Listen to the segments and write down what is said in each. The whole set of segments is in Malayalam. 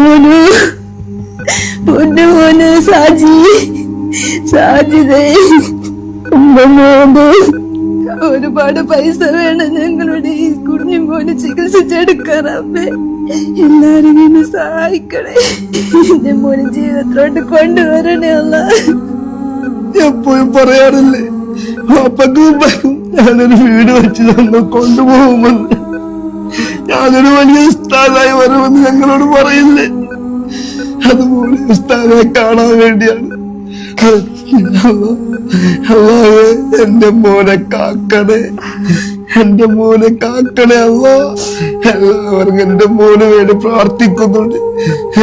മോനു പൊന്നു മോന് സാജിദേ ഒരുപാട് പൈസ വേണം ഞങ്ങളുടെ ഈ കുഞ്ഞു മോന് ചികിത്സിച്ചെടുക്കാറമ്മേ. എല്ലാരും എന്നെ സഹായിക്കണേ. എന്റെ മോന് ജീവിതത്തിലോട്ട് കൊണ്ടുവരണേ അല്ല. എപ്പോഴും പറയാറില്ലേ പാപ്പക്കും ഞാനൊരു വീട് വെച്ച് ഞങ്ങൾ കൊണ്ടുപോകുമെന്ന്. ഞാനൊരു വലിയ ഉസ്താദായി വരുമെന്ന് ഞങ്ങളോട് പറയില്ലേ? അതുപോലെ ഉസ്താദെ കാണാൻ വേണ്ടിയാണ്. അല്ലാഹുവേ എന്റെ മോനെ കാക്കണേ, എന്റെ മോനെ കാക്കണേ അല്ലാ. എല്ലാവരും എന്റെ മോന് വേണ്ടി പ്രാർത്ഥിക്കുന്നുണ്ട്.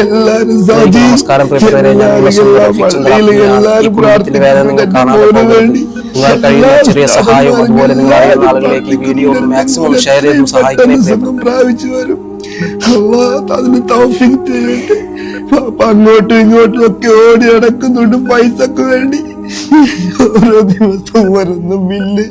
എല്ലാരും നമസ്കാരം പ്രിയപ്പെട്ടവരെ, എല്ലാരും പ്രാർത്ഥിക്കുന്നുണ്ട് എന്റെ മോന് വേണ്ടി. നിങ്ങൾ കഴിയുന്ന ചെറിയ സഹായം അതുപോലെ നിങ്ങൾ അറിയുന്ന ആളുകളിലേക്ക് ഈ വീഡിയോ മാക്സിമം ഷെയർ ചെയ്ത് സഹായിക്കണേ. പ്രാപിച്ചു വരും. അതിന് തൗഫീഖ് ചെയ്യട്ടെ. അങ്ങോട്ടും ഇങ്ങോട്ടും ഒക്കെ ഓടി നടക്കുന്നുണ്ട് പൈസക്ക് വേണ്ടി. ഓരോ ദിവസവും വരുന്ന ബില്ല്.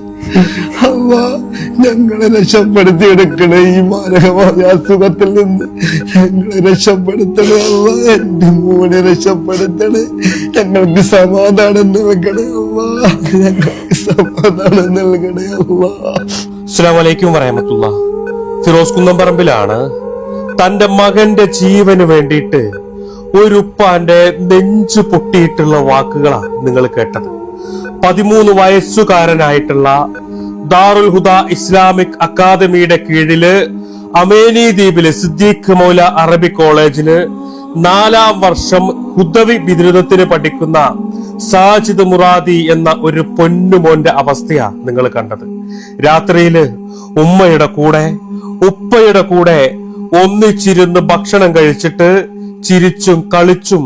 ഞങ്ങളെ രക്ഷപ്പെടുത്തി എടുക്കണേ. ഈ മാരകമായ അസുഖത്തിൽ നിന്ന് ഞങ്ങളെ രക്ഷപ്പെടുത്തണേ അല്ലാ. എന്റെ മോനെ രക്ഷപ്പെടുത്തണേ. ഞങ്ങൾക്ക് സമാധാനം നൽകണേ അല്ലാ. ഞങ്ങൾക്ക് സമാധാനം നൽകണേ അല്ലാ. അസ്സലാമു അലൈക്കും വറഹ്മത്തുള്ളാഹി. ഫിറോസ് കുന്നംപറമ്പിലാണ് തന്റെ മകന്റെ ജീവന് വേണ്ടിയിട്ട് ഒരു ഉപ്പാന്റെ നെഞ്ചു പൊട്ടിയിട്ടുള്ള വാക്കുകളാണ് നിങ്ങൾ കേട്ടത്. 13 വയസ്സുകാരനായിട്ടുള്ള ദാറുൽ ഹുദ ഇസ്ലാമിക് അക്കാദമിയുടെ കീഴില് അമേനി ദ്വീപിലെ സിദ്ദീഖ് മൗല അറബിക് കോളേജില് 4ാം വർഷം ഹുദവി ബിരുദത്തിന് പഠിക്കുന്ന സാജിദ് മുറാദി എന്ന ഒരു പൊന്നുമോന്റെ അവസ്ഥയാ നിങ്ങൾ കണ്ടത്. രാത്രിയില് ഉമ്മയുടെ കൂടെ ഉപ്പയുടെ കൂടെ ഒന്നിച്ചിരുന്ന് ഭക്ഷണം കഴിച്ചിട്ട് ചിരിച്ചും കളിച്ചും